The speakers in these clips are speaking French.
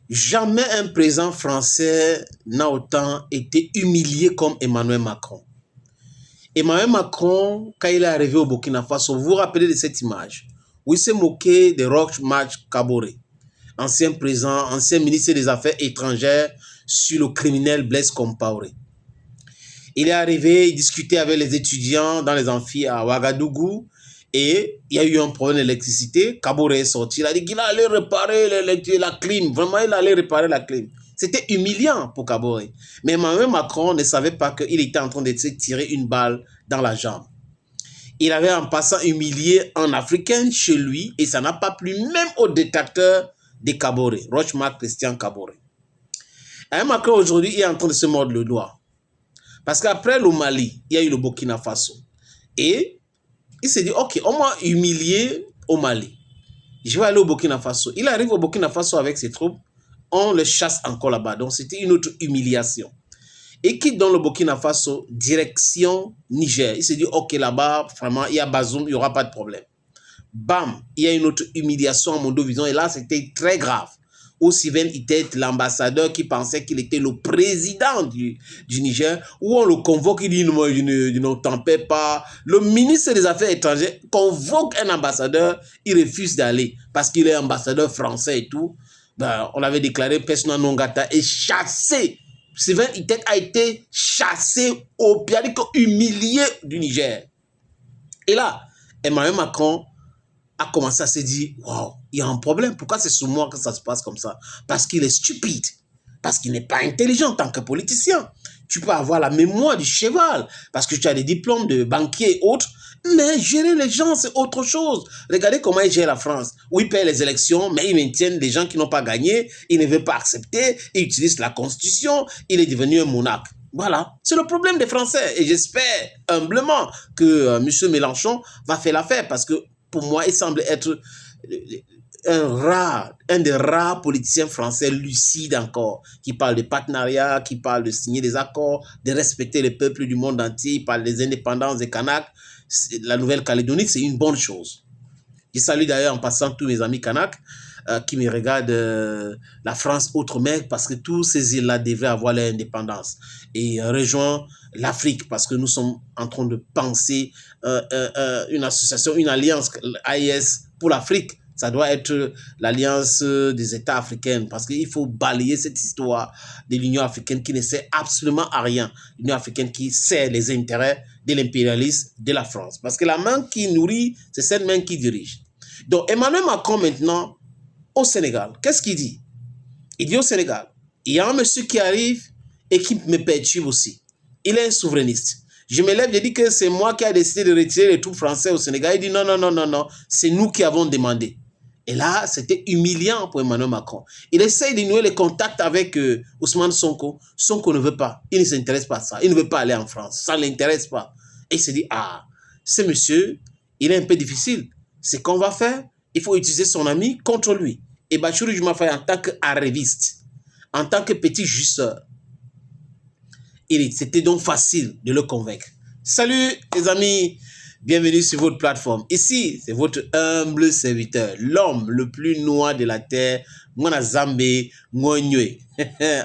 Jamais un président français n'a autant été humilié comme Emmanuel Macron. Emmanuel Macron, quand il est arrivé au Burkina Faso, vous vous rappelez de cette image où il s'est moqué de Roch Marc Kaboré, ancien président, ancien ministre des Affaires étrangères, sur le criminel Blaise Compaoré. Il est arrivé, il discutait avec les étudiants dans les amphis à Ouagadougou et il y a eu un problème d'électricité. Kaboré est sorti, il a dit qu'il allait réparer la clim. Vraiment, il allait réparer la clim. C'était humiliant pour Kaboré. Mais Emmanuel Macron ne savait pas qu'il était en train de se tirer une balle dans la jambe. Il avait en passant humilié un Africain chez lui et ça n'a pas plu même au détracteur de Kaboré, Roch-Marc Christian Kaboré. Macron aujourd'hui est en train de se mordre le doigt. Parce qu'après le Mali, il y a eu le Burkina Faso. Et il s'est dit, ok, on m'a humilié au Mali. Je vais aller au Burkina Faso. Il arrive au Burkina Faso avec ses troupes. On le chasse encore là-bas. Donc, c'était une autre humiliation. Et quitte dans le Burkina Faso, direction Niger. Il s'est dit, ok, là-bas, vraiment, il y a Bazoum, il n'y aura pas de problème. Bam, il y a une autre humiliation à Mondovision. Et là, c'était très grave. Où Sylvain était l'ambassadeur qui pensait qu'il était le président du Niger, où on le convoque, il dit non, je ne t'en paie pas. Le ministre des Affaires étrangères convoque un ambassadeur, il refuse d'aller parce qu'il est ambassadeur français et tout. Ben, on avait déclaré persona non grata et chassé. Sylvain Itek a été chassé au pied, humilié du Niger. Et là, Emmanuel Macron a commencé à se dire, waouh, il y a un problème. Pourquoi c'est sur moi que ça se passe comme ça? Parce qu'il est stupide. Parce qu'il n'est pas intelligent en tant que politicien. Tu peux avoir la mémoire du cheval, parce que tu as des diplômes de banquier et autres, mais gérer les gens, c'est autre chose. Regardez comment il gère la France, où il paye les élections, mais il maintient des gens qui n'ont pas gagné, il ne veut pas accepter, il utilise la Constitution, il est devenu un monarque. Voilà, c'est le problème des Français. Et j'espère humblement que M. Mélenchon va faire l'affaire, parce que pour moi, il semble être un des rares politiciens français lucides encore, qui parle de partenariat, qui parle de signer des accords, de respecter les peuples du monde entier, il parle des indépendances des Kanaks. La Nouvelle-Calédonie, c'est une bonne chose. Je salue d'ailleurs en passant tous mes amis Kanaks qui me regardent la France outre-mer, parce que tous ces îles-là devraient avoir leur indépendance et rejoindre l'Afrique, parce que nous sommes en train de penser une association, une alliance AIS pour l'Afrique. Ça doit être l'alliance des États africains, parce qu'il faut balayer cette histoire de l'Union africaine qui ne sert absolument à rien. L'Union africaine qui sert les intérêts de l'impérialisme de la France. Parce que la main qui nourrit, c'est cette main qui dirige. Donc Emmanuel Macron maintenant, au Sénégal, qu'est-ce qu'il dit? Il dit au Sénégal, il y a un monsieur qui arrive et qui me perturbe aussi. Il est un souverainiste. Je me lève, je dis que c'est moi qui ai décidé de retirer les troupes françaises au Sénégal. Il dit non, non, non, non, non, c'est nous qui avons demandé. Et là, c'était humiliant pour Emmanuel Macron. Il essaye de nouer les contacts avec Ousmane Sonko. Sonko ne veut pas. Il ne s'intéresse pas à ça. Il ne veut pas aller en France. Ça ne l'intéresse pas. Et il se dit, ah, ce monsieur, il est un peu difficile. Ce qu'on va faire, il faut utiliser son ami contre lui. Et Bassirou Diomaye Faye, en tant qu'arriviste, en tant que petit justeur, c'était donc facile de le convaincre. Salut les amis, bienvenue sur votre plateforme. Ici, c'est votre humble serviteur, l'homme le plus noir de la terre, Mwana Zambé Ngonywe.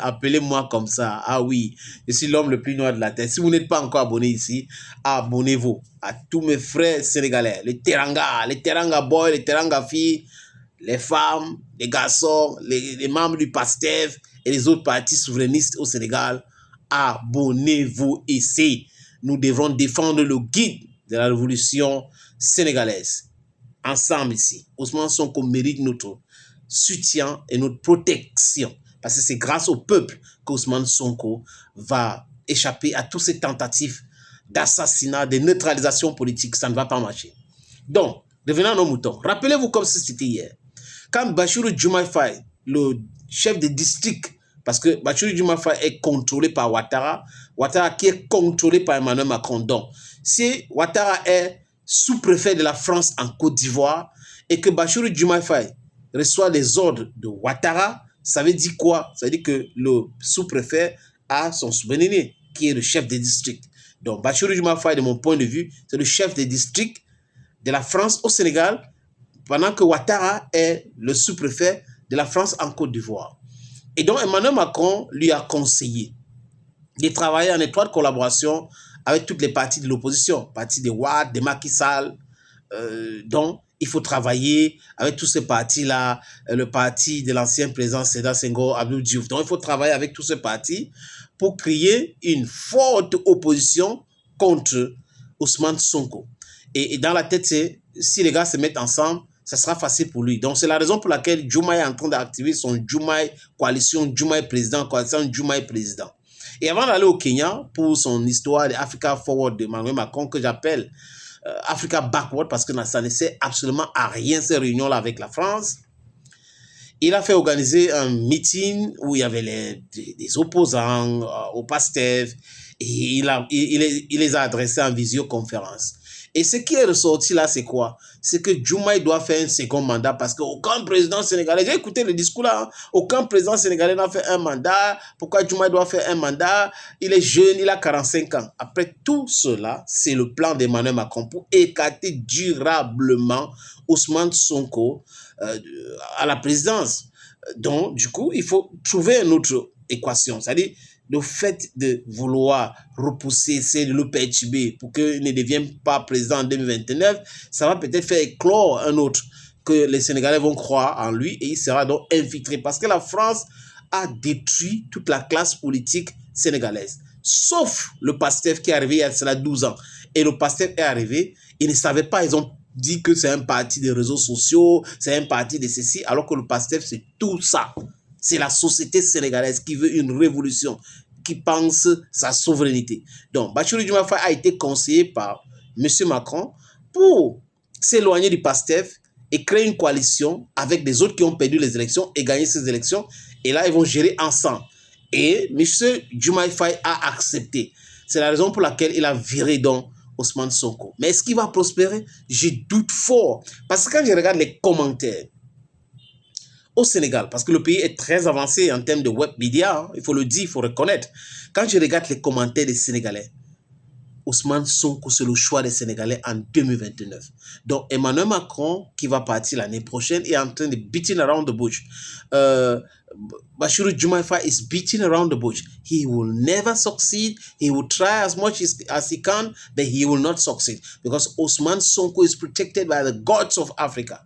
Appelez-moi comme ça. Ah oui, je suis l'homme le plus noir de la terre. Si vous n'êtes pas encore abonné ici, abonnez-vous à tous mes frères sénégalais, les Teranga boys, les Teranga filles, les femmes, les garçons, les membres du PASTEF et les autres partis souverainistes au Sénégal. Abonnez-vous ici. Nous devrons défendre le guide de la révolution sénégalaise. Ensemble ici. Ousmane Sonko mérite notre soutien et notre protection. Parce que c'est grâce au peuple qu'Ousmane Sonko va échapper à toutes ces tentatives d'assassinat, de neutralisation politique. Ça ne va pas marcher. Donc, revenons à nos moutons. Rappelez-vous comme si c'était hier. Quand Bassirou Diomaye Faye, le chef de district, parce que Bassirou Diomaye Faye est contrôlé par Ouattara, Ouattara qui est contrôlé par Emmanuel Macron. Donc, si Ouattara est sous-préfet de la France en Côte d'Ivoire et que Bassirou Diomaye Faye reçoit les ordres de Ouattara, ça veut dire quoi? Ça veut dire que le sous-préfet a son subordonné, qui est le chef de district. Donc, Bassirou Diomaye Faye, de mon point de vue, c'est le chef de district de la France au Sénégal, pendant que Ouattara est le sous-préfet de la France en Côte d'Ivoire. Et donc Emmanuel Macron lui a conseillé de travailler en étroite collaboration avec toutes les parties de l'opposition, parti de Wade, de Macky Sall. Donc, il faut travailler avec tous ces partis-là, le parti de l'ancien président Sédar Senghor, Abdou Diouf. Donc, il faut travailler avec tous ces partis pour créer une forte opposition contre Ousmane Sonko. Et dans la tête, c'est si les gars se mettent ensemble, ça sera facile pour lui. Donc, c'est la raison pour laquelle Diomaye est en train d'activer son Diomaye coalition, Diomaye président, coalition Diomaye président. Et avant d'aller au Kenya, pour son histoire de Africa Forward de Emmanuel Macron, que j'appelle Africa Backward, parce que ça ne sert absolument à rien ces réunions-là avec la France, il a fait organiser un meeting où il y avait des opposants au PASTEF, et il les a adressés en visioconférence. Et ce qui est ressorti là, c'est quoi? C'est que Diomaye doit faire un second mandat parce qu'aucun président sénégalais, j'ai écouté le discours là, hein, aucun président sénégalais n'a fait un mandat. Pourquoi Diomaye doit faire un mandat? Il est jeune, il a 45 ans. Après tout cela, c'est le plan d'Emmanuel Macron pour écarter durablement Ousmane Sonko à la présidence. Donc, du coup, il faut trouver une autre équation, c'est-à-dire le fait de vouloir repousser, c'est de le perturber pour qu'il ne devienne pas président en 2029, ça va peut-être faire éclore un autre que les Sénégalais vont croire en lui et il sera donc infiltré parce que la France a détruit toute la classe politique sénégalaise. Sauf le PASTEF qui est arrivé il y a cela 12 ans. Et le PASTEF est arrivé, ils ne savaient pas, ils ont dit que c'est un parti des réseaux sociaux, c'est un parti de ceci, alors que le PASTEF, c'est tout ça. C'est la société sénégalaise qui veut une révolution, qui pense sa souveraineté. Donc, Bassirou Diomaye Faye a été conseillé par M. Macron pour s'éloigner du PASTEF et créer une coalition avec des autres qui ont perdu les élections et gagné ces élections. Et là, ils vont gérer ensemble. Et M. Diomaye Faye a accepté. C'est la raison pour laquelle il a viré donc Ousmane Sonko. Mais est-ce qu'il va prospérer? Je doute fort. Parce que quand je regarde les commentaires au Sénégal, parce que le pays est très avancé en termes de web média, hein, il faut le dire, il faut reconnaître. Quand je regarde les commentaires des Sénégalais, Ousmane Sonko, c'est le choix des Sénégalais en 2029. Donc Emmanuel Macron, qui va partir l'année prochaine, est en train de beating around the bush. Bassirou Diomaye Faye is beating around the bush. He will never succeed. He will try as much as he can, but he will not succeed. Because Ousmane Sonko is protected by the gods of Africa.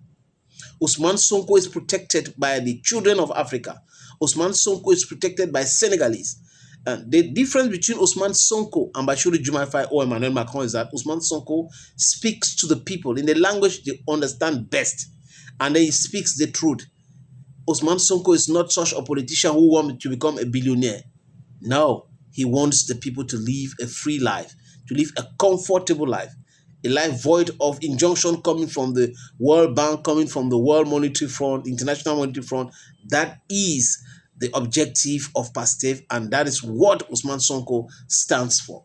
Ousmane Sonko is protected by the children of Africa. Ousmane Sonko is protected by Senegalese. And the difference between Ousmane Sonko and Bassirou Diomaye Faye or Emmanuel Macron is that Ousmane Sonko speaks to the people in the language they understand best. And then he speaks the truth. Ousmane Sonko is not such a politician who wants to become a billionaire. No, he wants the people to live a free life, to live a comfortable life. A life void of injunction coming from the World Bank, coming from the World Monetary Fund, International Monetary Fund. That is the objective of PASTEF, and that is what Ousmane Sonko stands for.